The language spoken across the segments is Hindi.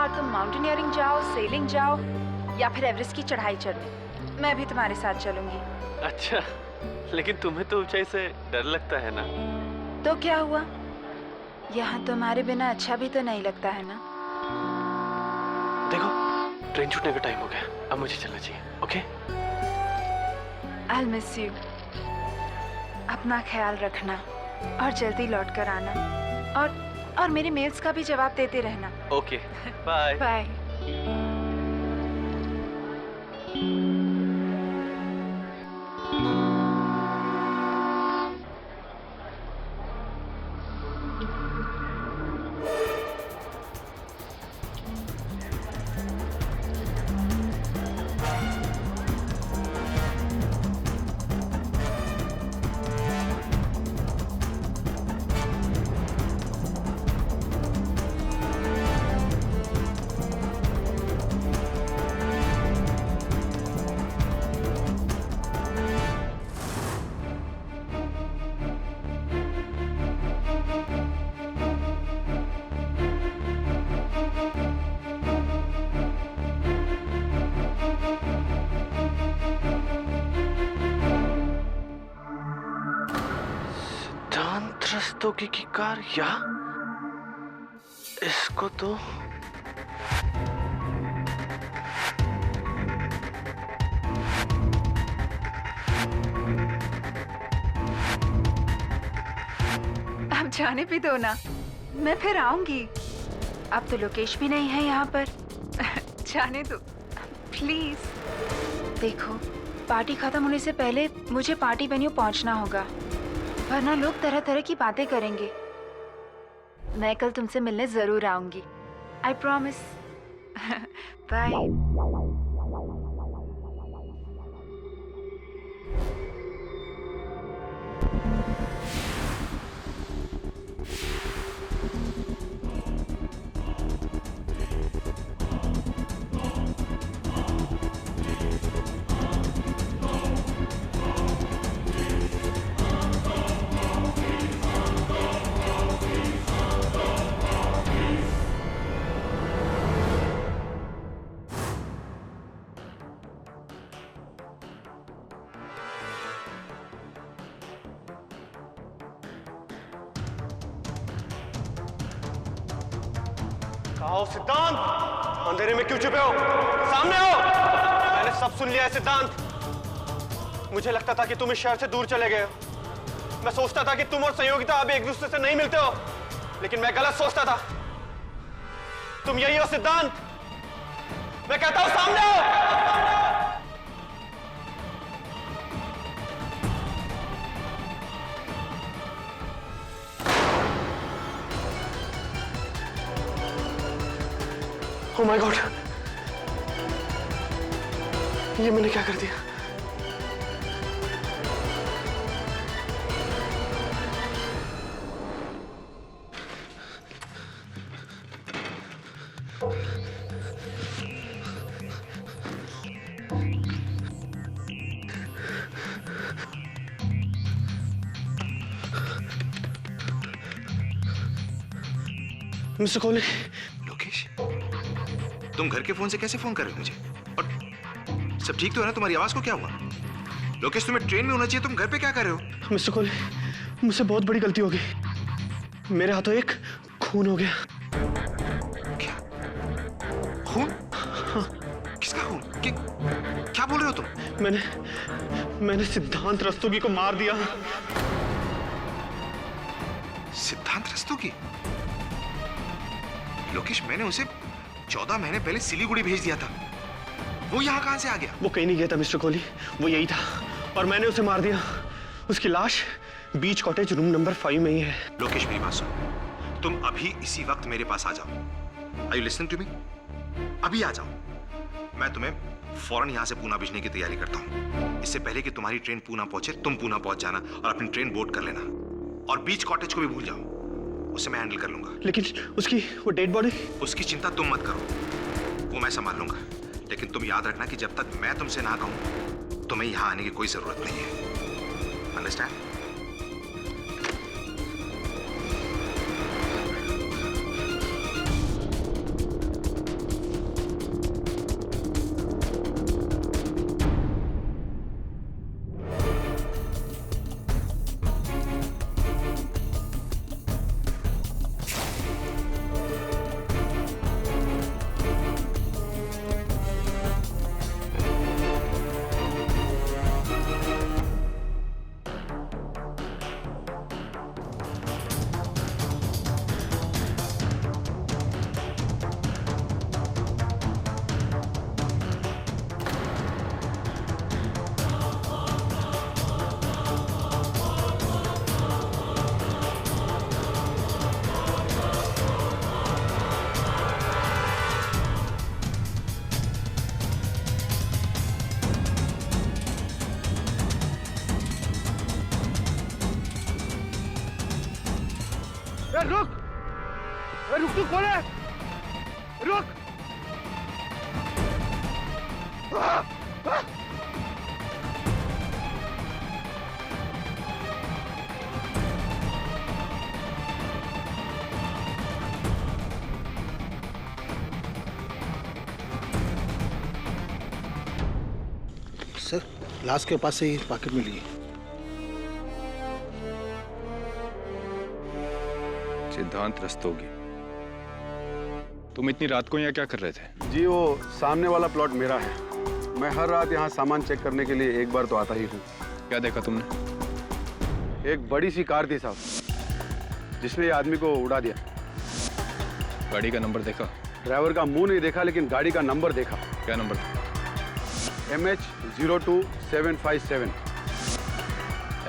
और तुम माउंटेनियरिंग जाओ, सेलिंग जाओ या फिर एवरेस्ट की चढ़ाई चढ़ने, मैं भी तुम्हारे साथ चलूंगी। अच्छा, लेकिन तुम्हें तो ऊंचाई से डर लगता है ना? तो क्या हुआ, यहाँ तुम्हारे बिना अच्छा भी तो नहीं लगता है ना? देखो, ट्रेन छूटने का टाइम हो गया, अब मुझे चलना चाहिए। ओके? I'll miss you. अपना ख्याल रखना और जल्दी लौट कर आना, और मेरे मेल्स का भी जवाब देते रहना। Okay, bye. बाय। रस्तोगी की कार, या इसको तो अब जाने भी दो ना, मैं फिर आऊंगी। अब तो लोकेश भी नहीं है यहाँ पर। जाने दो प्लीज। देखो, पार्टी खत्म होने से पहले मुझे पार्टी वेन्यू पहुँचना होगा, वरना लोग तरह तरह की बातें करेंगे। मैं कल तुमसे मिलने जरूर आऊंगी, आई प्रॉमिस। बाय। आओ सिद्धांत, अंधेरे में क्यों छुपे हो? सामने आओ। मैंने सब सुन लिया है सिद्धांत। मुझे लगता था कि तुम इस शहर से दूर चले गए हो। मैं सोचता था कि तुम और संयोगिता अब एक दूसरे से नहीं मिलते हो, लेकिन मैं गलत सोचता था। तुम यही हो सिद्धांत। मैं कहता हूं सामने आओ। Oh my God! ये मैंने क्या कर दिया? मिस्टर कोहली। लोकेश, तुम घर के फोन से कैसे फोन कर रहे हो मुझे? और सब ठीक तो है ना? तुम्हारी आवाज को क्या हुआ? लोकेश, तुम्हें ट्रेन में होना चाहिए, तुम घर पे क्या कर रहे हो? मिस्टर कोहली, मुझसे बहुत बड़ी गलती हो गई। मेरे हाथों एक खून हो गया। क्या खून? हाँ। किसका खून? क्या बोल रहे हो तुम? मैंने सिद्धांत रस्तोगी को मार दिया। सिद्धांत रस्तोगी? लोकेश, मैंने उसे 14 महीने पहले सिलीगुड़ी भेज दिया था। वो यहाँ कहां से आ गया? वो कहीं नहीं गया था मिस्टर कोहली, वो यही था और मैंने उसे मार दिया। उसकी लाश बीच कॉटेज रूम नंबर 5 में ही है। लोकेश, मेरी बात सुनो, तुम अभी इसी वक्त मेरे पास आ जाओ। Are you listening to me? अभी आ जाओ। मैं तुम्हें फौरन यहाँ से पूना भेजने की तैयारी करता हूँ। इससे पहले कि तुम्हारी ट्रेन पूना पहुंचे, तुम पूना पहुंच जाना और अपनी ट्रेन बोर्ड कर लेना। और बीच कॉटेज को भी भूल जाओ, उसे मैं हैंडल कर लूंगा। लेकिन उसकी वो डेड बॉडी? उसकी चिंता तुम मत करो, वो मैं संभाल लूंगा। लेकिन तुम याद रखना कि जब तक मैं तुमसे ना कहूं, तुम्हें यहाँ आने की कोई जरूरत नहीं है। अंडरस्टैंड? रुक! रुक, तू कौन है? रुक! सर, लाश के पास से ही पॉकेट मिली है। सिद्धांत रस्तोगी, तुम इतनी रात को यहाँ क्या कर रहे थे? जी वो सामने वाला प्लॉट मेरा है। मैं हर रात यहाँ सामान चेक करने के लिए एक बार तो आता ही हूँ। क्या देखा तुमने? एक बड़ी सी कार थी साहब, जिसने ये आदमी को उड़ा दिया। गाड़ी का नंबर देखा? ड्राइवर का मुंह नहीं देखा, लेकिन गाड़ी का नंबर देखा। क्या number? MH02757।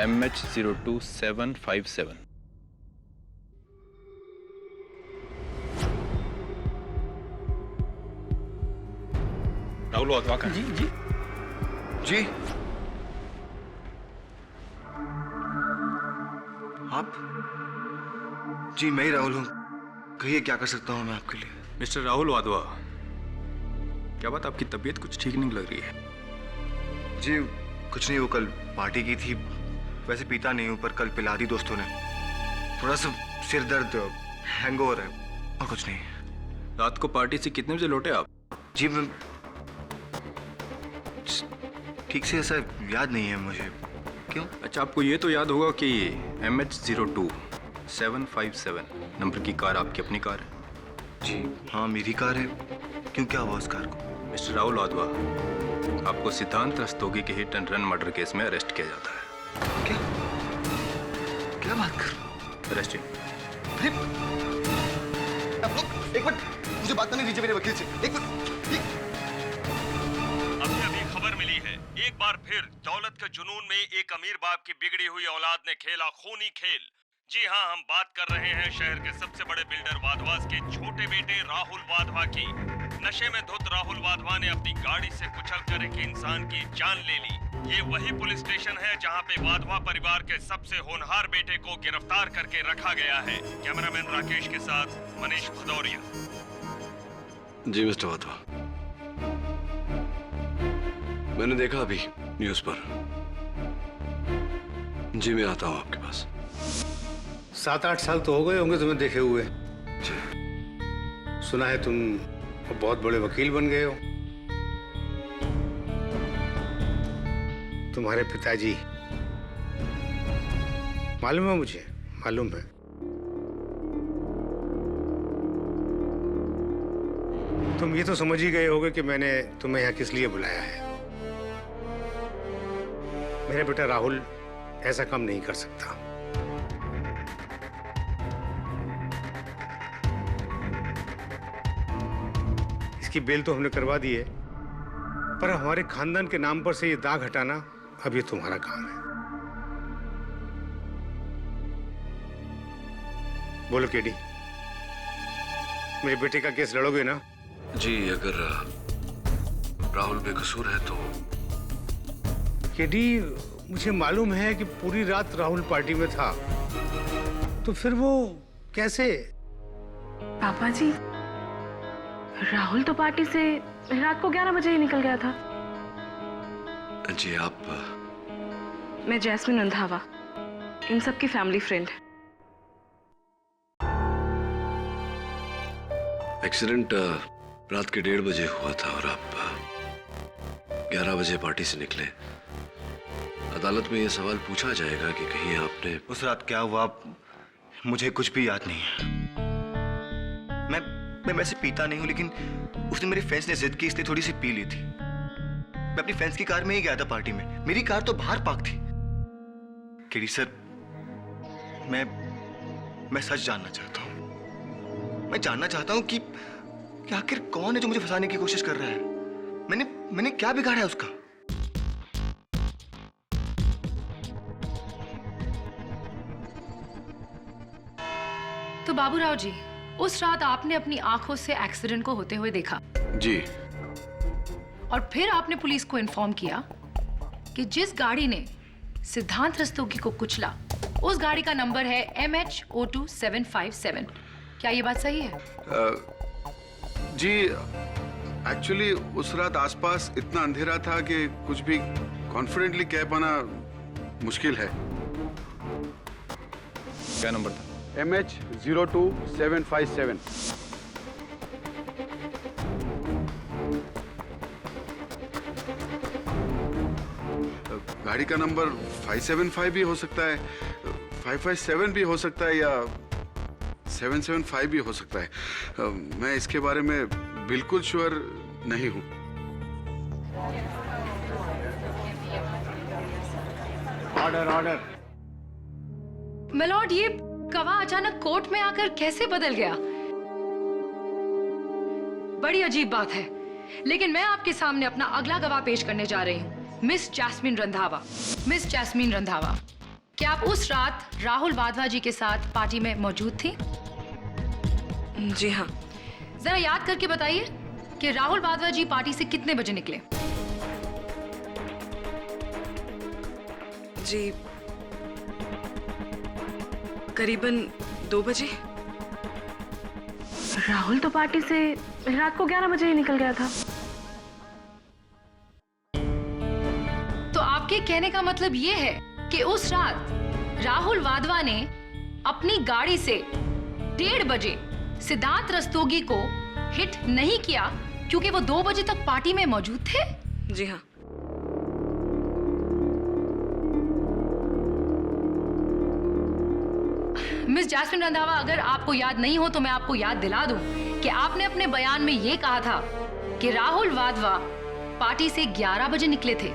MH02757। Rahul Wadhwa का? जी। आप? जी मैं ही राहुल हूँ। कहिए क्या कर सकता हूँ मैं आपके लिए? मिस्टर राहुल वाधवा, क्या बात, आपकी तबीयत कुछ ठीक नहीं लग रही है? जी कुछ नहीं, वो कल पार्टी की थी। वैसे पीता नहीं हूँ, पर कल पिला दी दोस्तों ने। थोड़ा सा सिर दर्द, हैंगओवर है, और कुछ नहीं। रात को पार्टी से कितने बजे लौटे आप? जी मैं ठीक से ऐसा याद नहीं है मुझे। क्यों? अच्छा, आपको ये तो याद होगा कि MH02757 नंबर की कार आपकी अपनी कार है? जी हाँ, मेरी कार है। क्यों, क्या हुआ उस कार को? मिस्टर राहुल वाधवा, आपको सिद्धांत रस्तोगी के hit and run murder case में अरेस्ट किया जाता है। क्या क्या बात कर? अरेस्ट। अरे आप लोग एक मिनट मुझे बात करने दीजिए मेरे वकील से। एक मिनट। अभी खबर मिली है, एक बार फिर दौलत के जुनून में एक अमीर बाप की बिगड़ी हुई औलाद ने खेला खूनी खेल। जी हाँ, हम बात कर रहे हैं शहर के सबसे बड़े बिल्डर वाधवास के छोटे बेटे राहुल वाधवा की। नशे में धुत राहुल वाधवा ने अपनी गाड़ी से कुचलकर एक इंसान की जान ले ली। ये वही पुलिस स्टेशन है जहाँ पे वाधवा परिवार के सबसे होनहार बेटे को गिरफ्तार करके रखा गया है। कैमरामैन राकेश के साथ मनीष भदौरिया। जी मिस्टर वाधवा, मैंने देखा अभी न्यूज़ पर। जी मैं आता हूँ आपके पास। 7-8 साल तो हो गए होंगे तुम्हें देखे हुए। सुना है तुम बहुत बड़े वकील बन गए हो। तुम्हारे पिताजी, मालूम है मुझे, मालूम है। तुम ये तो समझ ही गए होगे कि मैंने तुम्हें यहाँ किस लिए बुलाया है। मेरा बेटा राहुल ऐसा काम नहीं कर सकता। इसकी बेल तो हमने करवा दी है, पर हमारे खानदान के नाम पर से ये दाग हटाना अब ये तुम्हारा काम है। बोलो केडी, मेरे बेटे का केस लड़ोगे ना? जी अगर राहुल बेकसूर है तो। केडी, मुझे मालूम है कि पूरी रात राहुल पार्टी में था, तो फिर वो कैसे? पापा जी, राहुल तो पार्टी से रात को 11 बजे ही निकल गया था। जी आप? मैं जैस्मिन रंधावा, इन सब की फैमिली फ्रेंड। एक्सीडेंट रात के 1:30 बजे हुआ था और आप 11 बजे पार्टी से निकले। अदालत में ये सवाल पूछा जाएगा कि कहीं आपने उस रात क्या हुआ मुझे कुछ भी याद नहीं है। मैं वैसे पीता नहीं हूँ, लेकिन उसने मेरे फ्रेंड्स ने जिद की इसलिए थोड़ी सी पी ली थी। मैं अपनी फ्रेंड्स की कार में ही गया था पार्टी में। मेरी कार तो बाहर पार्क थी। केडी सर, मैं सच जानना चाहता हूँ। मैं जानना चाहता हूँ कि आखिर कौन है जो मुझे फंसाने की कोशिश कर रहा है। मैंने क्या बिगाड़ा है उसका? तो बाबूराव जी, उस रात आपने अपनी आंखों से एक्सीडेंट को होते हुए देखा। जी। और फिर आपने पुलिस को इन्फॉर्म किया कि जिस गाड़ी ने सिद्धांत रस्तोगी को कुचला उस गाड़ी का नंबर है MH02757। क्या ये बात सही है? जी एक्चुअली उस रात आसपास इतना अंधेरा था कि कुछ भी कॉन्फिडेंटली कह पाना मुश्किल है। क्या नंबर था? MH02757। गाड़ी का नंबर 575 भी हो सकता है, 557 भी हो सकता है, या 775 भी हो सकता है। मैं इसके बारे में बिल्कुल श्योर नहीं हूं। Order order. मिलॉर्ड, ये गवाह अचानक कोर्ट में आकर कैसे बदल गया? बड़ी अजीब बात है। लेकिन मैं आपके सामने अपना अगला गवाह पेश करने जा रही हूँ, मिस जैस्मिन रंधावा। मिस जैस्मिन रंधावा, क्या आप उस रात राहुल वाधवा जी के साथ पार्टी में मौजूद थी? जी हाँ। जरा याद करके बताइए कि राहुल वाधवा जी पार्टी से कितने बजे निकले? जी करीबन 2 बजे। राहुल तो पार्टी से रात को 11 बजे ही निकल गया था। तो आपके कहने का मतलब ये है कि उस रात राहुल वाधवा ने अपनी गाड़ी से 1:30 बजे सिद्धांत रस्तोगी को हिट नहीं किया क्योंकि वो 2 बजे तक पार्टी में मौजूद थे? जी हाँ। मिस जैस्मिन रंधावा, अगर आपको याद नहीं हो तो मैं आपको याद दिला दूं कि आपने अपने बयान में ये कहा था कि राहुल वाधवा पार्टी से 11 बजे निकले थे,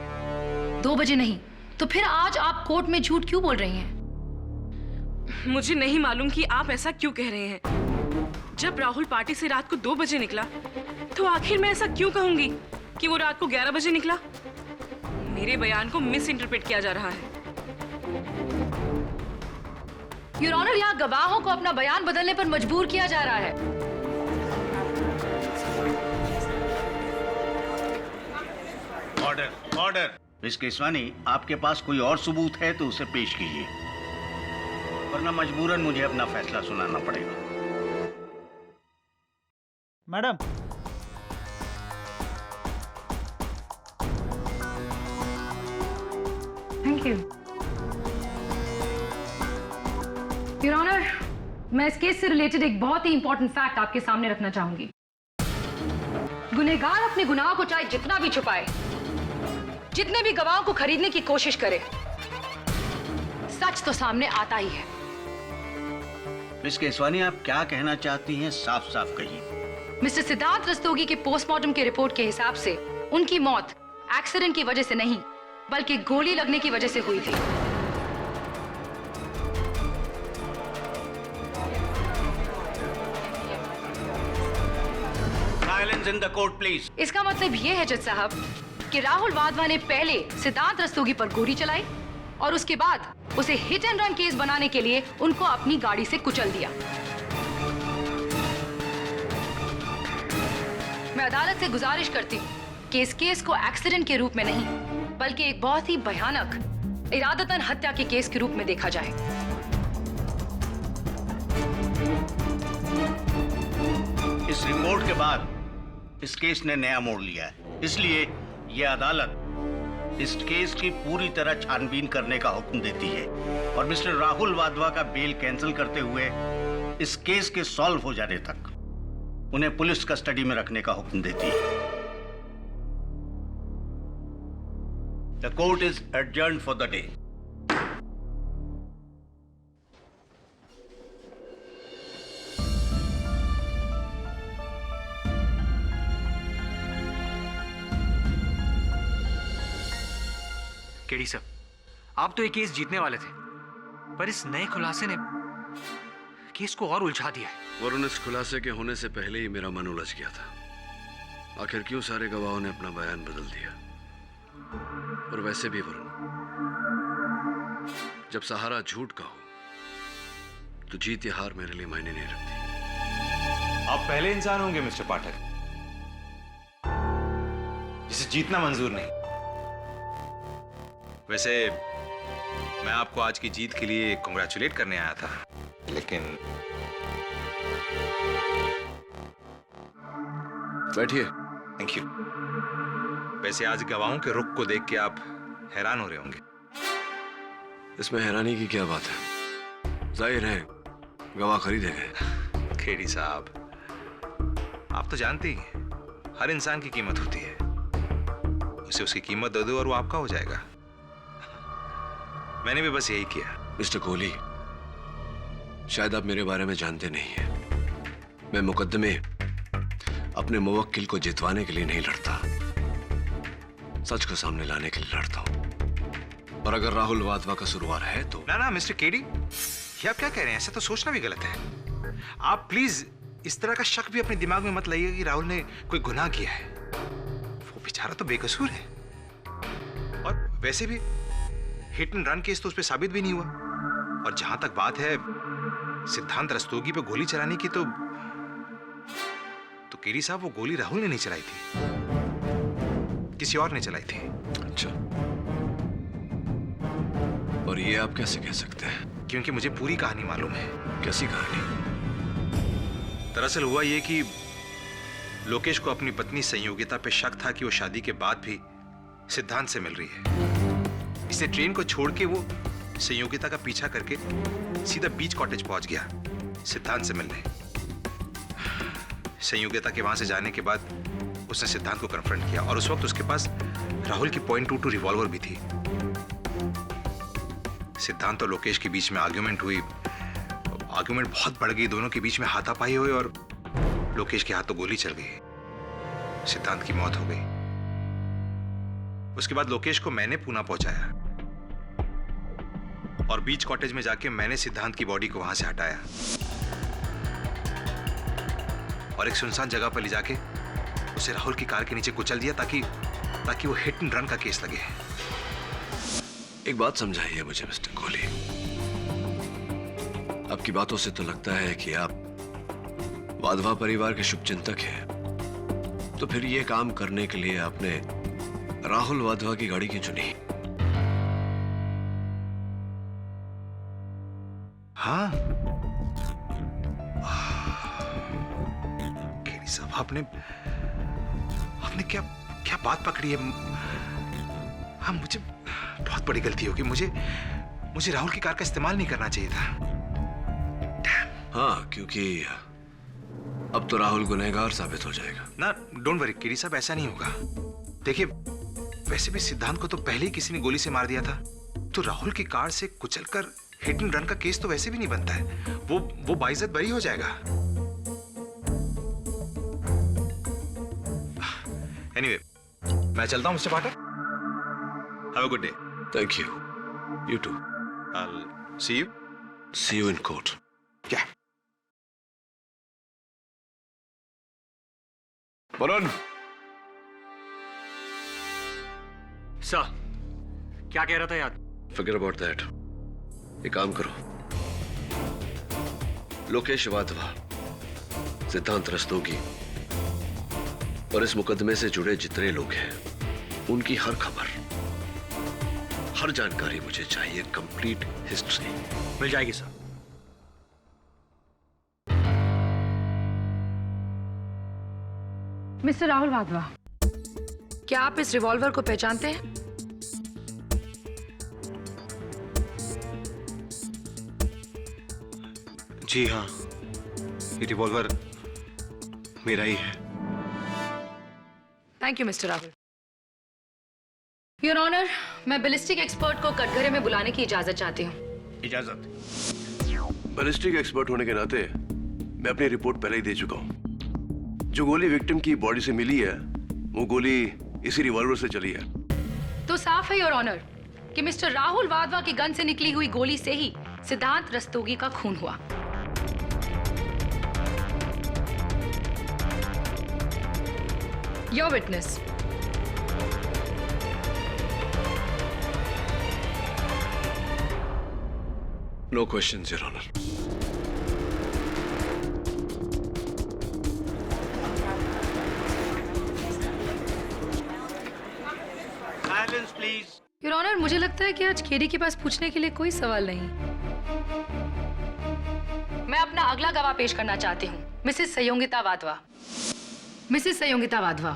2 बजे नहीं। तो फिर आज आप कोर्ट में झूठ क्यों बोल रही हैं? मुझे नहीं मालूम कि आप ऐसा क्यों कह रहे हैं। जब राहुल पार्टी से रात को 2 बजे निकला तो आखिर मैं ऐसा क्यों कहूंगी कि वो रात को 11 बजे निकला? मेरे बयान को मिस इंटरप्रेट किया जा रहा है। योर ऑनर, यहाँ गवाहों को अपना बयान बदलने पर मजबूर किया जा रहा है। Order order. मिस केसवानी, आपके पास कोई और सबूत है तो उसे पेश कीजिए, वरना मजबूरन मुझे अपना फैसला सुनाना पड़ेगा। Madam, thank you. Your honour, मैं इस केस से रिलेटेड एक बहुत ही इंपॉर्टेंट फैक्ट आपके सामने रखना चाहूंगी। गुनहगार अपने गुनाहों को चाहे जितना भी छुपाए, जितने भी गवाहों को खरीदने की कोशिश करे, सच तो सामने आता ही है। मिस केसवानी, आप क्या कहना चाहती हैं, साफ साफ कहिए। मिस्टर सिद्धांत रस्तोगी के पोस्टमार्टम के रिपोर्ट के हिसाब से उनकी मौत एक्सीडेंट की वजह से नहीं बल्कि गोली लगने की वजह से हुई थी। Silence in the court please. इसका मतलब ये है जज साहब कि राहुल वाधवा ने पहले सिद्धांत रस्तोगी पर गोली चलाई और उसके बाद उसे हिट एंड रन केस बनाने के लिए उनको अपनी गाड़ी से कुचल दिया। मैं अदालत से गुजारिश करती हूँ कि इस केस को एक्सीडेंट के रूप में नहीं बल्कि एक बहुत ही भयानक इरादतन हत्या के केस के रूप में देखा जाए। इस रिपोर्ट के बाद इस केस ने नया मोड़ लिया है, इसलिए यह अदालत इस केस की पूरी तरह छानबीन करने का हुक्म देती है और मिस्टर राहुल वाधवा का बेल कैंसिल करते हुए इस केस के सॉल्व हो जाने तक उन्हें पुलिस कस्टडी में रखने का हुक्म देती है। The court is adjourned for the day. KD sir, आप तो ये केस जीतने वाले थे, पर इस नए खुलासे ने केस को और उलझा दिया है। वरुण, इस खुलासे के होने से पहले ही मेरा मन उलझ गया था। आखिर क्यों सारे गवाहों ने अपना बयान बदल दिया? और वैसे भी वरुण, जब सहारा झूठ का हो तो जीत या हार मेरे लिए मायने नहीं रखती। आप पहले इंसान होंगे मिस्टर पाठक जिसे जीतना मंजूर नहीं। वैसे मैं आपको आज की जीत के लिए कॉन्ग्रेचुलेट करने आया था, लेकिन बैठिए। Thank you. वैसे आज गवाहों के रुख को देख के आप हैरान हो रहे होंगे। इसमें हैरानी की क्या बात है? जाहिर है गवाह खरीदे गए। खेड़ी साहब, आप तो जानते ही हैं, हर इंसान की कीमत होती है। उसे उसकी कीमत दे दो और वो आपका हो जाएगा। मैंने भी बस यही किया। मिस्टर कोहली, शायद आप मेरे बारे में जानते नहीं हैं। मैं मुकदमे अपने मुवक्किल को जितवाने के लिए नहीं लड़ता, सच को सामने लाने के लिए लड़ता हूं। और अगर राहुल वाधवा का कसूरवार है तो ना मिस्टर केडी, ये आप क्या कह रहे हैं? ऐसा तो सोचना भी गलत है। आप प्लीज इस तरह का शक भी अपने दिमाग में मत लाइएगा कि राहुल ने कोई गुनाह किया है। वो बेचारा तो बेकसूर है। और वैसे भी हिट एंड रन केस तो उस पर साबित भी नहीं हुआ। और जहां तक बात है सिद्धांत रस्तोगी पे गोली चलाने की, तो केडी साहब वो गोली राहुल ने नहीं चलाई थी, किसी और ने चलाई थी। अच्छा, और ये आप कैसे कह सकते हैं? क्योंकि मुझे पूरी कहानी मालूम है। कैसी कहानी? दरअसल हुआ ये कि लोकेश को अपनी पत्नी संयोगिता पे शक था कि वो शादी के बाद भी सिद्धांत से मिल रही है। इसलिए ट्रेन को छोड़ के वो संयोगिता का पीछा करके सीधा बीच कॉटेज पहुंच गया सिद्धांत से मिलने। संयोगिता के वहां से जाने के बाद उसने सिद्धांत को कन्फ्रंट किया और उस वक्त उसके पास राहुल की .22 रिवॉल्वर भी थी। सिद्धांत और लोकेश के बीच में आर्ग्यूमेंट हुई। आर्ग्यूमेंट बहुत बढ़ गई, दोनों के बीच में हाथापाई हुई और लोकेश के हाथों गोली चल गई। सिद्धांत की मौत हो गई। उसके बाद लोकेश को मैंने पूना पहुंचाया और बीच कॉटेज में जाके मैंने सिद्धांत की बॉडी को वहां से हटाया और एक सुनसान जगह पर ले जाके उसे राहुल की कार के नीचे कुचल दिया ताकि वो हिट एंड रन का केस लगे। एक बात समझाइए मुझे मिस्टर कोहली, आपकी बातों से तो लगता है कि आप वाधवा परिवार के शुभचिंतक हैं। तो फिर ये काम करने के लिए आपने राहुल वाधवा की गाड़ी क्यों चुनी? हाँ, केडी साहब, आपने क्या क्या बात पकड़ी है? हाँ, मुझे बहुत बड़ी गलती होगी। मुझे राहुल की कार का इस्तेमाल नहीं करना चाहिए था। हाँ, क्योंकि अब तो राहुल गुनहगार साबित हो जाएगा ना। डोंट वरी केडी साहब, ऐसा नहीं होगा। देखिए, वैसे भी सिद्धांत को तो पहले ही किसी ने गोली से मार दिया था, तो राहुल की कार से कुचलकर हिट एंड रन का केस तो वैसे भी नहीं बनता है। वो बाइज्जत बरी हो जाएगा। एनीवे, मैं चलता हूं Mister Pathak. Have a good day. Thank you. You too. I'll see you. See you in court. क्या? वरुण। सर, क्या कह रहा था यार? Forget about that. एक काम करो, लोकेश वाधवा, सिद्धांत रस्तोगी और इस मुकदमे से जुड़े जितने लोग हैं, उनकी हर खबर, हर जानकारी मुझे चाहिए। कंप्लीट हिस्ट्री मिल जाएगी सर। मिस्टर राहुल वाधवा, क्या आप इस रिवॉल्वर को पहचानते हैं? जी हाँ, ये रिवॉल्वर मेरा ही है। Thank you Mister Rahul. Your honour, मैं बैलिस्टिक एक्सपर्ट को कटघरे में बुलाने की इजाजत चाहती हूँ। इजाजत। बैलिस्टिक एक्सपर्ट होने के नाते मैं अपनी रिपोर्ट पहले ही दे चुका हूँ। जो गोली विक्टिम की बॉडी से मिली है, वो गोली इसी रिवॉल्वर से चली है। तो साफ है योर ऑनर कि मिस्टर राहुल वाधवा की गन से निकली हुई गोली से ही सिद्धांत रस्तोगी का खून हुआ। Your witness. No questions your honour. Silence please. Your honour, मुझे लगता है कि आज केडी के पास पूछने के लिए कोई सवाल नहीं। मैं अपना अगला गवाह पेश करना चाहती हूँ, मिसेस संयोगिता वाधवा। मिसेस संयोगिता वाधवा,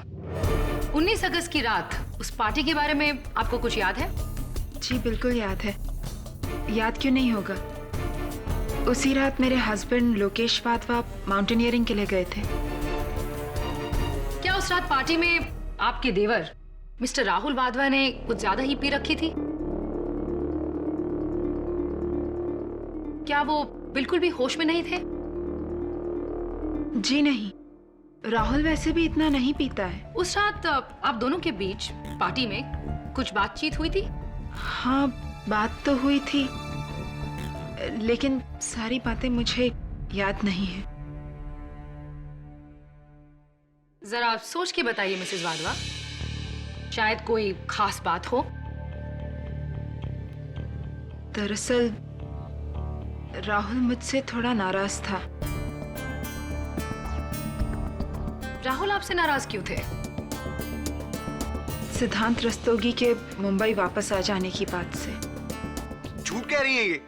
19 अगस्त की रात उस पार्टी के बारे में आपको कुछ याद है? जी बिल्कुल याद है। याद क्यों नहीं होगा? उसी रात मेरे हस्बैंड लोकेश वाधवा माउंटेनियरिंग के लिए गए थे। क्या उस रात पार्टी में आपके देवर मिस्टर राहुल वाधवा ने कुछ ज्यादा ही पी रखी थी? क्या वो बिल्कुल भी होश में नहीं थे? जी नहीं, राहुल वैसे भी इतना नहीं पीता है। उस रात आप दोनों के बीच पार्टी में कुछ बातचीत हुई थी? हाँ, बात तो हुई थी, लेकिन सारी बातें मुझे याद नहीं है। जरा सोच के बताइए मिसेस वाधवा, शायद कोई खास बात हो। दरअसल राहुल मुझसे थोड़ा नाराज था। राहुल आपसे नाराज क्यों थे? सिद्धांत रस्तोगी के मुंबई वापस आ जाने की बात से। झूठ कह रही है ये।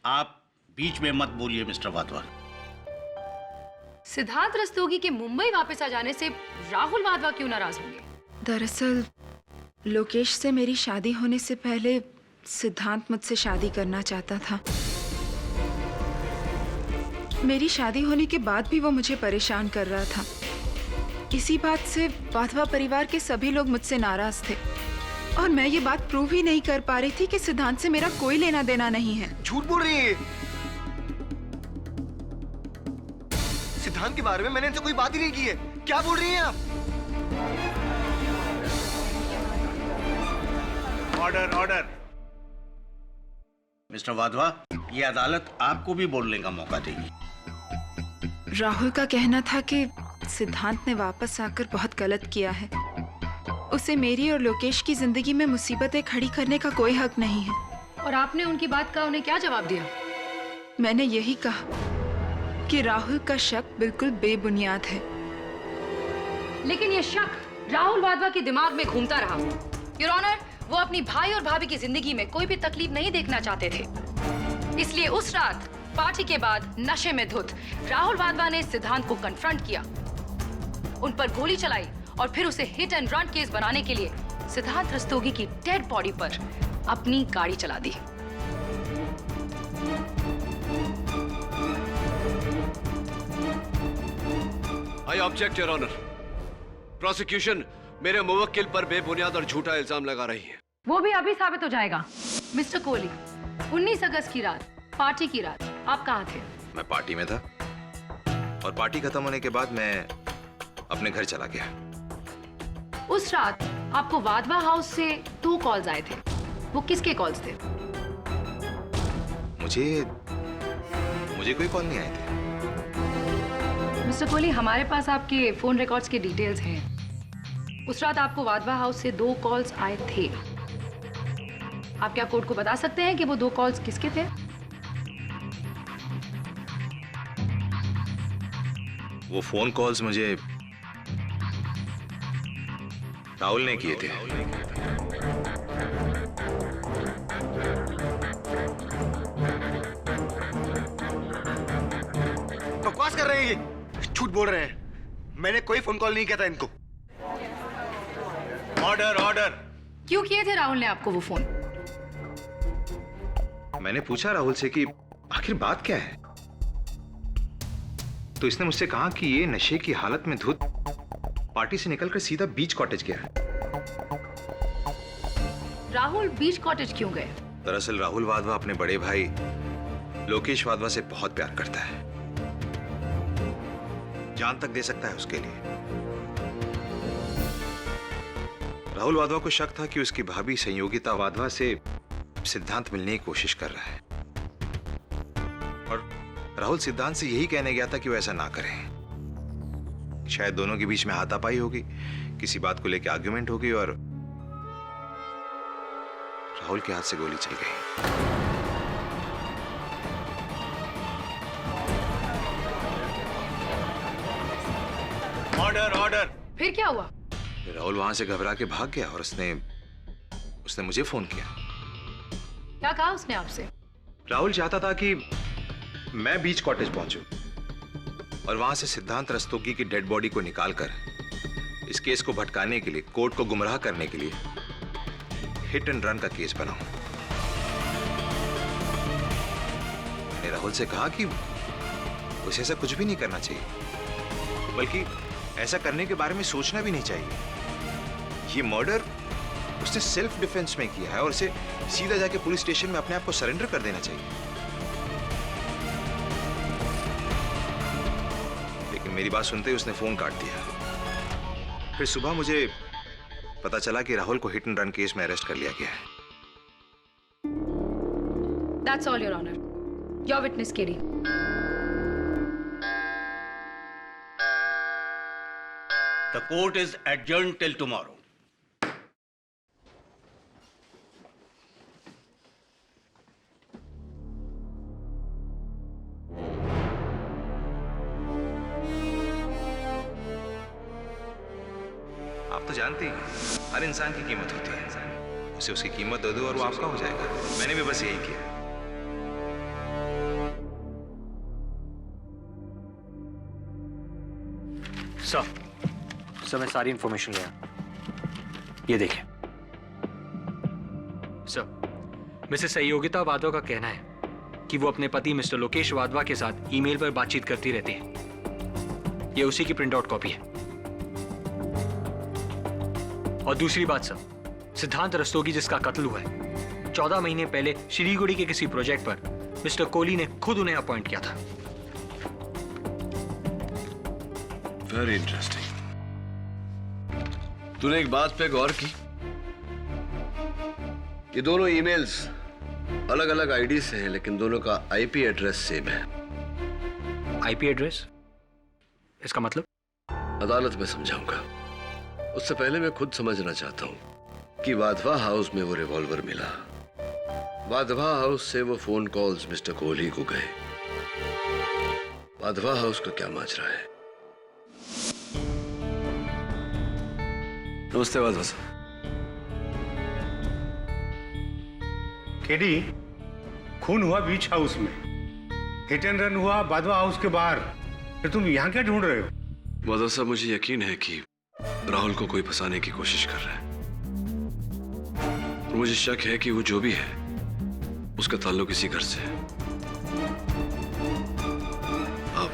आप बीच में मत बोलिए मिस्टर वाधवा। सिद्धांत रस्तोगी के मुंबई वापस आ जाने से राहुल वाधवा क्यों नाराज होंगे? दरअसल लोकेश से मेरी शादी होने से पहले सिद्धांत मुझसे शादी करना चाहता था। मेरी शादी होने के बाद भी वो मुझे परेशान कर रहा था। इसी बात से वाधवा परिवार के सभी लोग मुझसे नाराज थे और मैं ये बात प्रूव ही नहीं कर पा रही थी कि सिद्धांत से मेरा कोई लेना देना नहीं है। झूठ बोल रही है। सिद्धांत के बारे में मैंने इनसे कोई बात ही नहीं की है। क्या बोल रही हैं आप? Order, order. मिस्टर वाधवा, ये अदालत आपको भी बोलने का मौका देगी। राहुल का कहना था कि सिद्धांत ने वापस आकर बहुत गलत किया है। उसे मेरी और लोकेश की जिंदगी में मुसीबतें खड़ी करने का कोई हक नहीं है। और आपने उनकी बात का उन्हें क्या जवाब दिया? मैंने यही कहा कि राहुल का शक बिल्कुल बेबुनियाद है। लेकिन ये शक राहुल वाधवा के दिमाग में घूमता रहा। योर ऑनर, वो अपनी भाई और भाभी की जिंदगी में कोई भी तकलीफ नहीं देखना चाहते थे। इसलिए उस रात पार्टी के बाद नशे में धुत राहुल वाधवा ने सिद्धांत को कन्फ्रंट किया, उन पर गोली चलाई और फिर उसे हिट एंड रन केस बनाने के लिए सिद्धांत रस्तोगी की डेड बॉडी पर अपनी गाड़ी चला दी। I object your honour. Prosecution मेरे मुवक्किल पर बेबुनियाद और झूठा इल्जाम लगा रही है। वो भी अभी साबित हो जाएगा। मिस्टर कोहली, 19 अगस्त की रात, पार्टी की रात, आप कहाँ थे? मैं पार्टी में था और पार्टी खत्म होने के बाद मैं अपने घर चला गया। उस रात आपको वाधवा हाउस से 2 कॉल्स आए थे। वो किसके कॉल्स थे? मुझे कोई कॉल नहीं आए थे। मिस्टर कोहली, हमारे पास आपके फोन रिकॉर्ड्स के डिटेल्स हैं। उस रात आपको वाधवा हाउस से 2 कॉल्स आए थे। आप क्या कोर्ट को बता सकते हैं कि वो 2 कॉल्स किसके थे? वो फोन कॉल्स मुझे राहुल ने किए थे। बकवास कर रहे हैं ये। झूठ बोल रहे हैं। मैंने कोई फोन कॉल नहीं किया था इनको। Order, order. क्यों किए थे राहुल ने आपको वो फोन? मैंने पूछा राहुल से कि आखिर बात क्या है, तो इसने मुझसे कहा कि ये नशे की हालत में धुत पार्टी से निकलकर सीधा बीच कॉटेज गया। राहुल बीच कॉटेज क्यों गए? दरअसल राहुल वाधवा अपने बड़े भाई लोकेश वाधवा से बहुत प्यार करता है, जान तक दे सकता है उसके लिए। राहुल वाधवा को शक था कि उसकी भाभी संयोगिता वाधवा से सिद्धांत मिलने की कोशिश कर रहा है और राहुल सिद्धांत से यही कहने गया था कि वो ऐसा ना करे। शायद दोनों के बीच में हाथापाई होगी, किसी बात को लेकर आर्गुमेंट होगी और राहुल के हाथ से गोली चल गई। Order, order. फिर क्या हुआ? राहुल वहां से घबरा के भाग गया और उसने मुझे फोन किया। क्या कहा उसने आपसे? राहुल चाहता था कि मैं बीच कॉटेज पहुंचूं और वहां से सिद्धांत रस्तोगी की डेड बॉडी को निकालकर इस केस को भटकाने के लिए, कोर्ट को गुमराह करने के लिए हिट एंड रन का केस बनाऊं। मैंने राहुल से कहा कि उसे ऐसा कुछ भी नहीं करना चाहिए, बल्कि ऐसा करने के बारे में सोचना भी नहीं चाहिए। ये मर्डर उसने सेल्फ डिफेंस में किया है और उसे सीधा जाके पुलिस स्टेशन में अपने आप को सरेंडर कर देना चाहिए। लेकिन मेरी बात सुनते ही उसने फोन काट दिया। फिर सुबह मुझे पता चला कि राहुल को हिट एंड रन केस में अरेस्ट कर लिया गया है। That's all, Your Honor. Your witness, Katie. The court is adjourned till tomorrow. आप तो जानते ही हर इंसान की कीमत होती है, उसे उसकी कीमत दे दो और वो आपका हो जाएगा। मैंने भी बस यही किया। सर मैं सारी इंफॉर्मेशन ले आया, ये देखिए। सर मिसेस सहयोगिता वाधवा का कहना है कि वो अपने पति मिस्टर लोकेश वाधवा के साथ ईमेल पर बातचीत करती रहती है। ये उसी की प्रिंट आउट कॉपी है। और दूसरी बात सर, सिद्धांत रस्तोगी जिसका कत्ल हुआ है, 14 महीने पहले शिलीगुड़ी के किसी प्रोजेक्ट पर मिस्टर कोहली ने खुद उन्हें अपॉइंट किया था। Very interesting. तूने एक बात पे गौर की? ये दोनों ईमेल्स अलग अलग आईडी से हैं, लेकिन दोनों का आईपी एड्रेस सेम है। IP address? इसका मतलब? अदालत में समझाऊंगा। उससे पहले मैं खुद समझना चाहता हूं कि वाधवा हाउस में वो रिवॉल्वर मिला, वाधवा हाउस से वो फोन कॉल्स मिस्टर कोहली को गए, वाधवा हाउस का क्या माजरा है? नमस्ते वाधवा साहब। केडी, खून हुआ बीच हाउस में, हिट एंड रन हुआ वाधवा हाउस के बाहर, फिर तुम यहाँ क्या ढूंढ रहे हो? वाधवा साहब, मुझे यकीन है कि राहुल को कोई फंसाने की कोशिश कर रहा है। और मुझे शक है कि वो जो भी है उसका ताल्लुक इसी घर से है।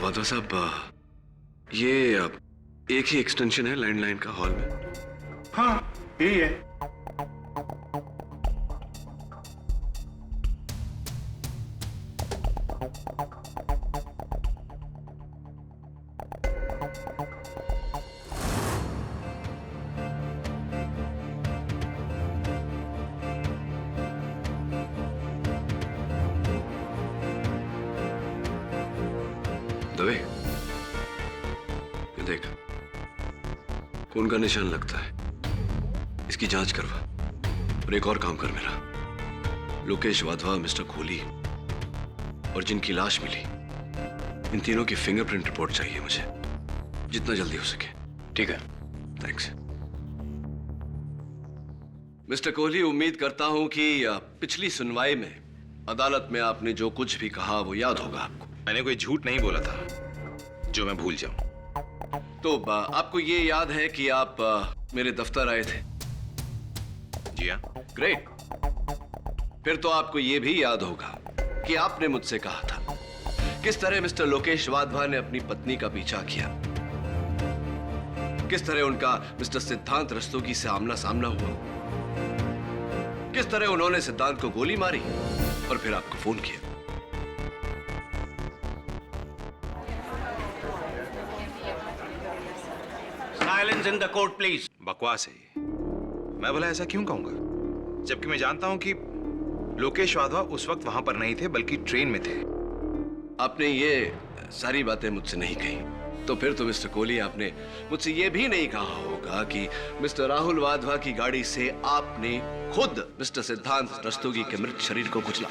वाधवा साहब, ये एक ही एक्सटेंशन है लैंडलाइन का हॉल में? हाँ, यही है। दवे, ये देख, खून का निशान लगता है। इसकी जांच करवा और एक और काम कर मेरा। लोकेश वाधवा, मिस्टर कोहली और जिनकी लाश मिली, इन तीनों की फिंगरप्रिंट रिपोर्ट चाहिए मुझे, जितना जल्दी हो सके। ठीक है? थैंक्स। मिस्टर कोहली, उम्मीद करता हूं कि पिछली सुनवाई में अदालत में आपने जो कुछ भी कहा वो याद होगा आपको। मैंने कोई झूठ नहीं बोला था जो मैं भूल जाऊं। तो आपको ये याद है कि आप मेरे दफ्तर आए थे? जी हाँ। ग्रेट। फिर तो आपको ये भी याद होगा कि आपने मुझसे कहा था किस तरह मिस्टर लोकेश वाधवा ने अपनी पत्नी का पीछा किया, किस तरह उनका मिस्टर सिद्धांत रस्तोगी से आमना सामना हुआ, किस तरह उन्होंने सिद्धांत को गोली मारी और फिर आपको फोन किया। Silence in the court please. बकवास है ये। मैं भला ऐसा क्यों कहूंगा, जबकि मैं जानता हूं कि लोकेश वाधवा उस वक्त वहां पर नहीं थे बल्कि ट्रेन में थे। आपने ये सारी बातें मुझसे नहीं कही, तो फिर तो मिस्टर कोहली आपने मुझसे ये भी नहीं कहा होगा कि मिस्टर राहुल वाधवा की गाड़ी से आपने खुद मिस्टर सिद्धांत रस्तोगी के मृत शरीर को कुचला।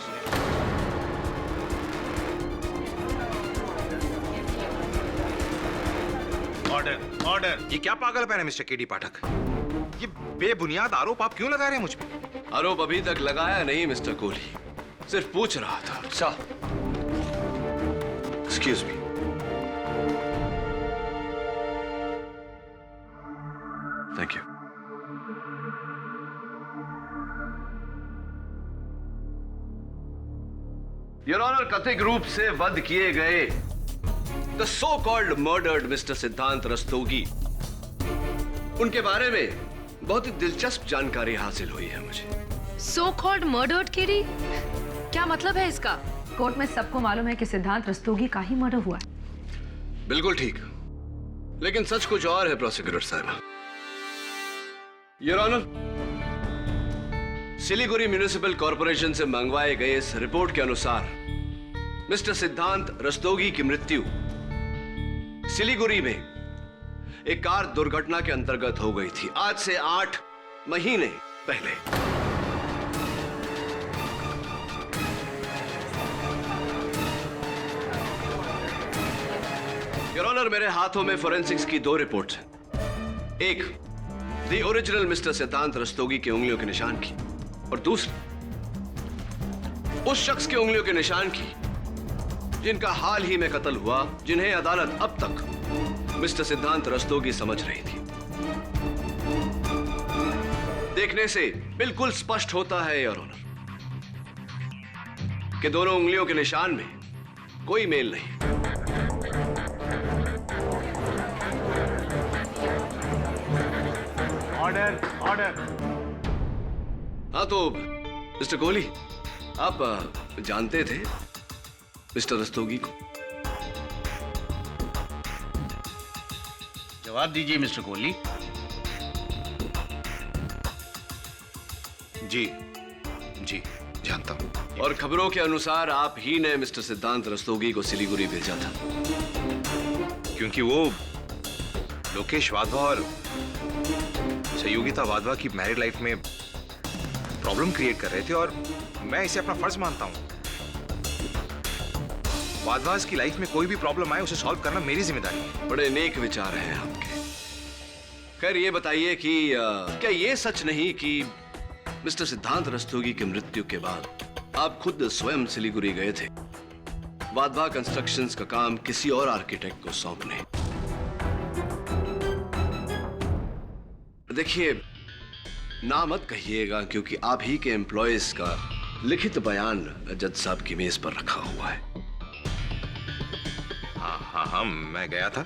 Order, order. ये क्या पागलपन है मिस्टर केडी पाठक? ये बेबुनियाद आरोप आप क्यों लगा रहे हैं मुझ पे? आरोप अभी तक लगाया नहीं मिस्टर कोहली, सिर्फ पूछ रहा था। अच्छा, excuse me. Thank you. Your honour, कथित रूप से वध किए गए the so called murdered Mister Siddhant Rastogi, उनके बारे में बहुत ही दिलचस्प जानकारी हासिल हुई है मुझे। सो कॉल्ड मर्डर्ड केडी, क्या मतलब है इसका? कोर्ट में सबको मालूम है कि सिद्धांत रस्तोगी का ही मर्डर हुआ है। बिल्कुल ठीक, लेकिन सच कुछ और है प्रोसिक्यूटर साहब। Your honour, Siliguri municipal corporation से मंगवाए गए इस रिपोर्ट के अनुसार मिस्टर सिद्धांत रस्तोगी की मृत्यु सिलीगुड़ी में एक कार दुर्घटना के अंतर्गत हो गई थी, आज से 8 महीने पहले। योर ऑनर, मेरे हाथों में फोरेंसिक्स की 2 रिपोर्ट्स हैं। एक the original mister Siddhant Rastogi की उंगलियों के निशान की, और दूसरी उस शख्स के उंगलियों के निशान की जिनका हाल ही में कत्ल हुआ, जिन्हें अदालत अब तक मिस्टर सिद्धांत रस्तोगी समझ रही थी। देखने से बिल्कुल स्पष्ट होता है योर ऑनर कि दोनों उंगलियों के निशान में कोई मेल नहीं। Order, order. हाँ तो मिस्टर कोहली, आप जानते थे मिस्टर रस्तोगी को? जवाब दीजिए मिस्टर कोहली। जी जी, जानता हूं। और खबरों के अनुसार आप ही ने मिस्टर सिद्धांत रस्तोगी को सिलीगुड़ी भेजा था, क्योंकि वो लोकेश वाधवा और सहयोगिता वाधवा की मैरिड लाइफ में प्रॉब्लम क्रिएट कर रहे थे, और मैं इसे अपना फर्ज मानता हूं। वाधवास की लाइफ में कोई भी प्रॉब्लम आए, उसे सॉल्व करना मेरी जिम्मेदारी है। बड़े नेक विचार हैं आपके। खैर ये बताइए कि क्या ये सच नहीं कि मिस्टर सिद्धांत रस्तोगी की मृत्यु के बाद आप खुद स्वयं सिलीगुड़ी गए थे वाधवा कंस्ट्रक्शंस का काम किसी और आर्किटेक्ट को सौंपने? देखिए, ना मत कहिएगा, क्योंकि आप ही के एम्प्लॉयज का लिखित बयान जज साहब की मेज पर रखा हुआ है। हाँ, मैं गया था।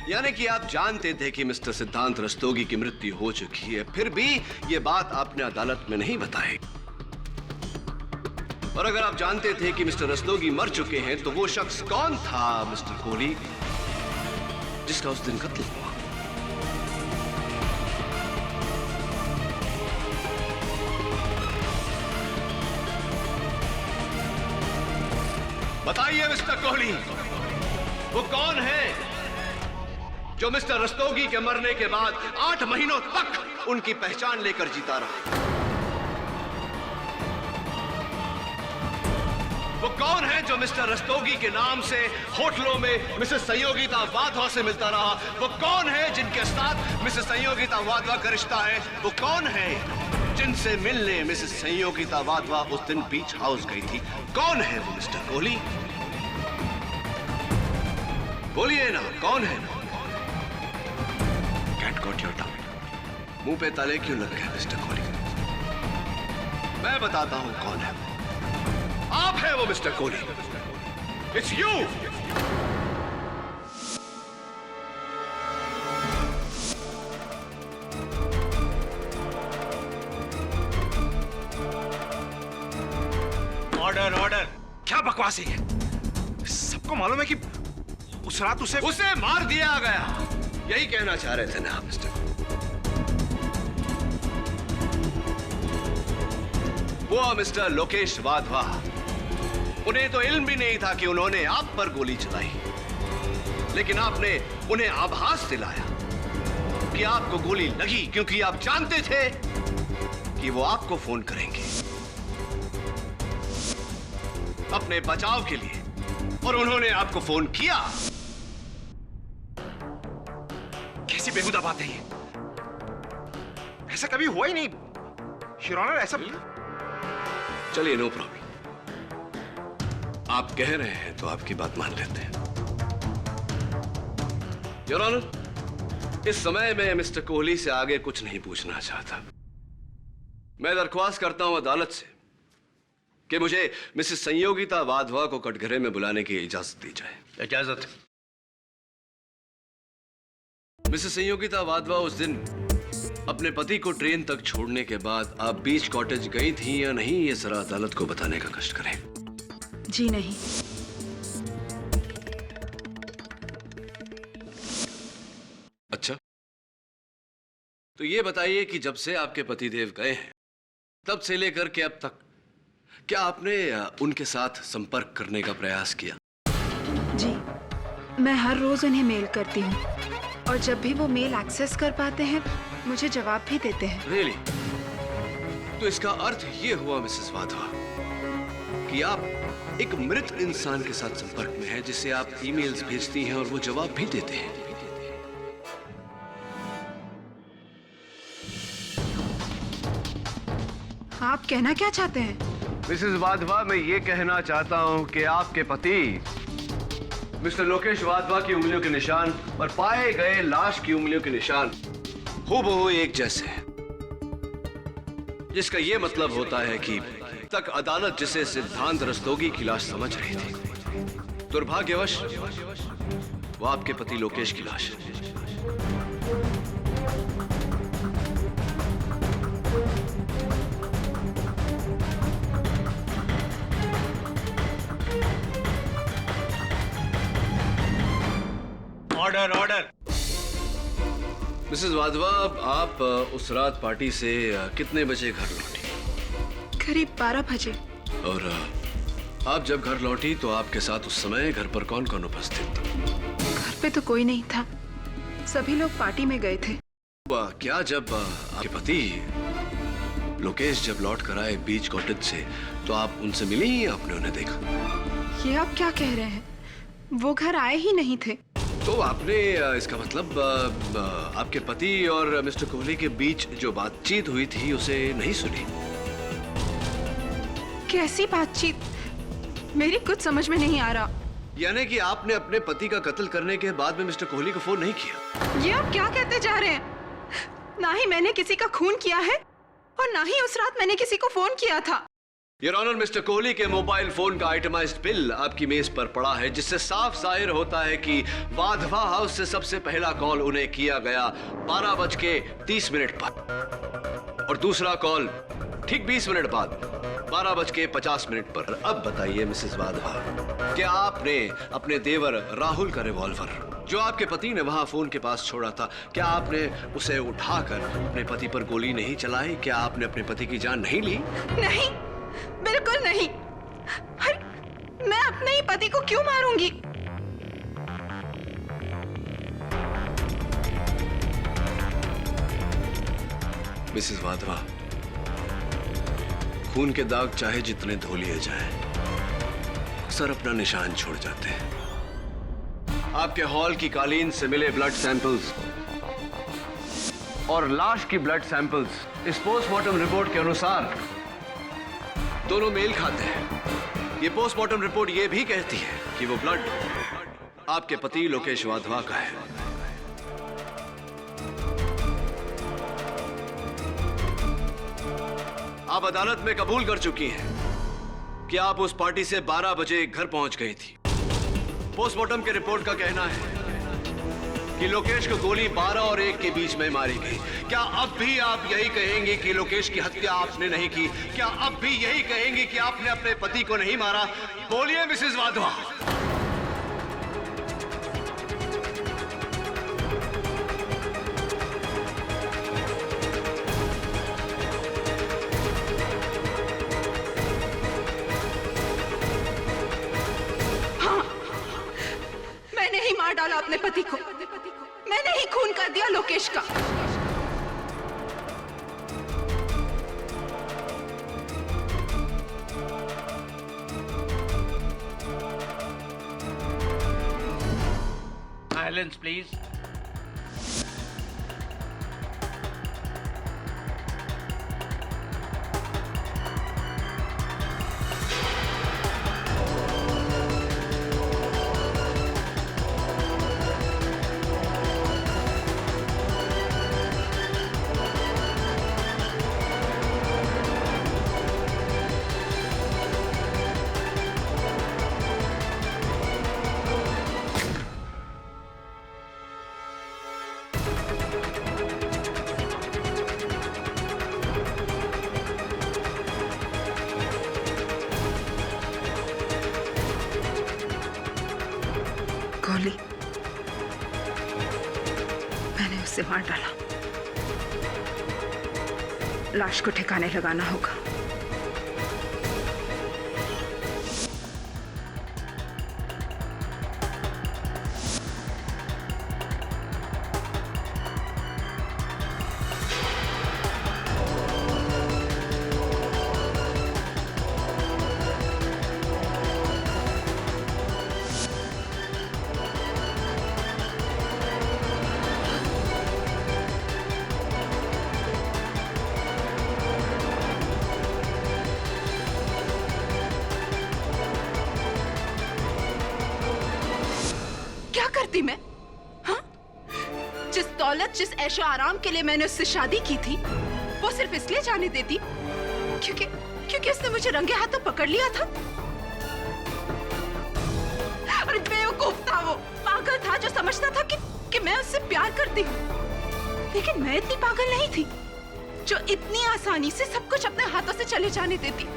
यानी कि आप जानते थे कि मिस्टर सिद्धांत रस्तोगी की मृत्यु हो चुकी है, फिर भी यह बात आपने अदालत में नहीं बताई। और अगर आप जानते थे कि मिस्टर रस्तोगी मर चुके हैं, तो वो शख्स कौन था मिस्टर कोहली जिसका उस दिन कत्ल हुआ? बताइए मिस्टर कोहली, वो कौन है जो मिस्टर रस्तोगी के मरने के बाद 8 महीनों तक उनकी पहचान लेकर जीता रहा? वो कौन है जो मिस्टर रस्तोगी के नाम से होटलों में मिसेस सहयोगिता वाधवा से मिलता रहा? वो कौन है जिनके साथ मिसेस सहयोगिता वाधवा का रिश्ता है? वो कौन है जिनसे मिलने मिसेस सहयोगिता वाधवा उस दिन बीच हाउस गई थी? कौन है वो मिस्टर कोहली? बोलिए ना, कौन है? Cat got your tongue. मुंह पे ताले क्यों लग गए मिस्टर कोहली? मैं बताता हूं कौन है। आप है वो mister Kohli. It's you. Order, order. क्या बकवास है ये? सबको मालूम है कि उस रात उसे मार दिया गया। यही कहना चाह रहे थे ना आप मिस्टर? वो मिस्टर लोकेश वाधवा, उन्हें तो इल्म भी नहीं था कि उन्होंने आप पर गोली चलाई, लेकिन आपने उन्हें आभास दिलाया कि आपको गोली लगी, क्योंकि आप जानते थे कि वो आपको फोन करेंगे अपने बचाव के लिए, और उन्होंने आपको फोन किया। बेहुदा बात है ये। ऐसा कभी हुआ ही नहीं योर ऑनर, ऐसा। चलिए, नो प्रॉब्लम। आप कह रहे हैं तो आपकी बात मान लेते हैं। योर ऑनर, इस समय मैं मिस्टर कोहली से आगे कुछ नहीं पूछना चाहता। मैं दरख्वास्त करता हूं अदालत से कि मुझे मिसेस संयोगिता वाधवा को कटघरे में बुलाने की इजाजत दी जाए। इजाजत। मिसेस संयोगिता वाधवा, उस दिन अपने पति को ट्रेन तक छोड़ने के बाद आप बीच कॉटेज गई थी या नहीं, ये जरा अदालत को बताने का कष्ट करें। जी नहीं। अच्छा, तो ये बताइए कि जब से आपके पतिदेव गए हैं तब से लेकर के अब तक क्या आपने उनके साथ संपर्क करने का प्रयास किया? जी, मैं हर रोज उन्हें मेल करती हूँ और जब भी वो मेल एक्सेस कर पाते हैं मुझे जवाब भी देते हैं। Really? तो इसका अर्थ ये हुआ मिसेस वाधवा कि आप एक मृत इंसान के साथ संपर्क में हैं जिसे आप ईमेल्स भेजती हैं और वो जवाब भी देते हैं। आप कहना क्या चाहते हैं? मिसेस वाधवा, मैं ये कहना चाहता हूं कि आपके पति मिस्टर लोकेश वाधवा की उंगलियों के निशान और पाए गए लाश की उंगलियों के निशान हूबहू एक जैसे हैं, जिसका यह मतलब होता है कि तक अदालत जिसे सिद्धांत रस्तोगी की लाश समझ रही थी, दुर्भाग्यवश वो आपके पति लोकेश की लाश है। Order order. मिसेस वाधवा, आप उस रात पार्टी से कितने बजे घर लौटी? करीब 12 बजे। और आप जब घर लौटी तो आपके साथ उस समय घर पर कौन कौन उपस्थित था? घर पे तो कोई नहीं था, सभी लोग पार्टी में गए थे। क्या जब आपके पति लोकेश जब लौट कर आए बीच कॉटेज से तो आप उनसे मिली या आपने उन्हें देखा? ये आप क्या कह रहे हैं? वो घर आए ही नहीं थे। तो आपने इसका मतलब आपके पति और मिस्टर कोहली के बीच जो बातचीत हुई थी उसे नहीं सुनी? कैसी बातचीत? मेरी कुछ समझ में नहीं आ रहा। यानी कि आपने अपने पति का कत्ल करने के बाद में मिस्टर कोहली को फोन नहीं किया? ये आप क्या कहते जा रहे हैं? ना ही मैंने किसी का खून किया है और ना ही उस रात मैंने किसी को फोन किया था। योर ऑनर, मिस्टर कोहली के मोबाइल फोन का आइटमाइज्ड बिल आपकी मेज पर पड़ा है, जिससे साफ जाहिर होता है कि वाधवा हाउस से सबसे पहला कॉल उन्हें किया गया 12:30 पर और दूसरा कॉल ठीक 20 मिनट बाद 12:50 पर। अब बताइए मिसेस वाधवा, क्या आपने अपने देवर राहुल का रिवॉल्वर जो आपके पति ने वहां फोन के पास छोड़ा था, क्या आपने उसे उठाकर अपने पति पर गोली नहीं चलाई? क्या आपने अपने पति की जान नहीं ली? नहीं, बिल्कुल नहीं। मैं अपने ही पति को क्यों मारूंगी? मिसेस वाधवा, खून के दाग चाहे जितने धो लिए जाएं, अक्सर अपना निशान छोड़ जाते हैं। आपके हॉल की कालीन से मिले ब्लड सैंपल्स और लाश की ब्लड सैंपल्स इस पोस्टमार्टम रिपोर्ट के अनुसार दोनों मेल खाते हैं। ये पोस्टमार्टम रिपोर्ट ये भी कहती है कि वो ब्लड आपके पति लोकेश वाधवा का है। आप अदालत में कबूल कर चुकी हैं कि आप उस पार्टी से 12 बजे घर पहुंच गई थी। पोस्टमार्टम के रिपोर्ट का कहना है कि लोकेश को गोली 12 और 1 के बीच में मारी गई। क्या अब भी आप यही कहेंगे कि लोकेश की हत्या आपने नहीं की? क्या अब भी यही कहेंगे कि आपने अपने पति को नहीं मारा? बोलिए मिसेस वाधवा। मैंने ही मार डाला अपने पति को। मैंने ही खून कर दिया लोकेश का। Silence please. से मार डाला। लाश को ठिकाने लगाना होगा। क्या करती मैं? हाँ? जिस दौलत, जिस ऐशो आराम के लिए मैंने उससे शादी की थी, वो सिर्फ इसलिए जाने देती क्योंकि उसने मुझे रंगे हाथों पकड़ लिया था। अरे बेवकूफ था वो, पागल था जो समझता था कि मैं उससे प्यार करती हूँ। लेकिन मैं इतनी पागल नहीं थी जो इतनी आसानी से सब कुछ अपने हाथों से चले जाने देती।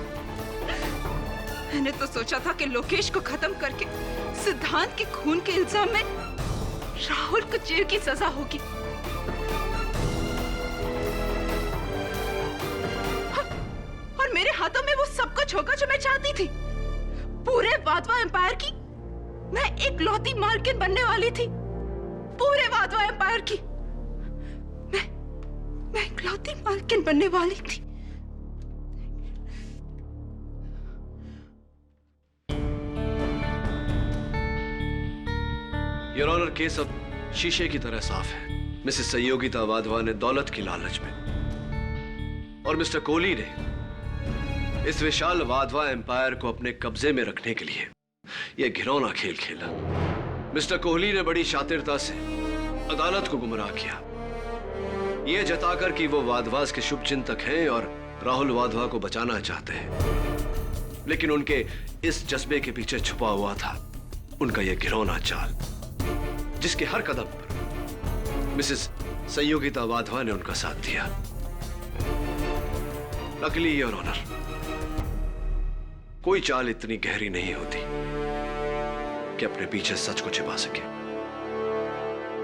मैंने तो सोचा था कि लोकेश को खत्म करके सिद्धांत के खून के इल्जाम में राहुल को जेल की सजा होगी। और मेरे हाथों में वो सब कुछ होगा जो मैं चाहती थी। पूरे वाधवा एम्पायर की मैं एक लौती मालकिन बनने वाली थी। पूरे वाधवा एम्पायर की मैं एक लौती मालकिन बनने वाली थी। योर ऑनर, केस अब शीशे की तरह साफ है। मिसेस संयोगिता वाधवा ने दौलत की लालच में और मिस्टर कोहली ने इस विशाल वाधवा एम्पायर को अपने कब्जे में रखने के लिए यह घिनौना खेल खेला। मिस्टर कोहली ने बड़ी शातिरता से अदालत को गुमराह किया, यह जताकर कि वो वाधवास के शुभ चिंतक हैं और राहुल वाधवा को बचाना चाहते हैं। लेकिन उनके इस जज्बे के पीछे छुपा हुआ था उनका यह घिनौना चाल, जिसके हर कदम पर मिसेस संयोगिता वाधवा ने उनका साथ दिया। लकीली योर ऑनर, कोई चाल इतनी गहरी नहीं होती कि अपने पीछे सच को छिपा सके।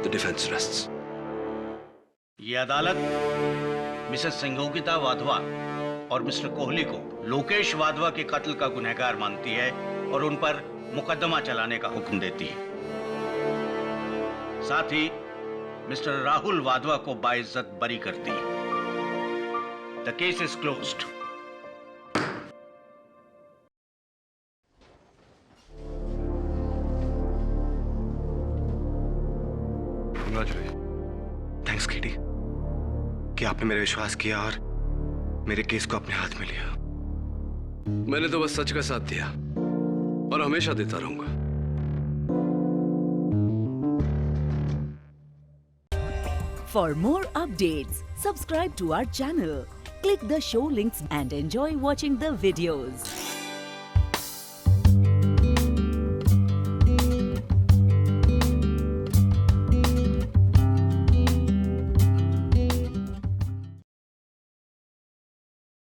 The defence rests. ये अदालत मिसेस संयोगिता वाधवा और मिस्टर कोहली को लोकेश वाधवा के कत्ल का गुनहगार मानती है और उन पर मुकदमा चलाने का हुक्म देती है। साथ ही मिस्टर राहुल वाधवा को बाइज्जत बरी करती है। The case is closed. Thanks Katie कि आपने मेरा विश्वास किया और मेरे केस को अपने हाथ में लिया। मैंने तो बस सच का साथ दिया और हमेशा देता रहूंगा। For more updates, subscribe to our channel, click the show links and enjoy watching the videos.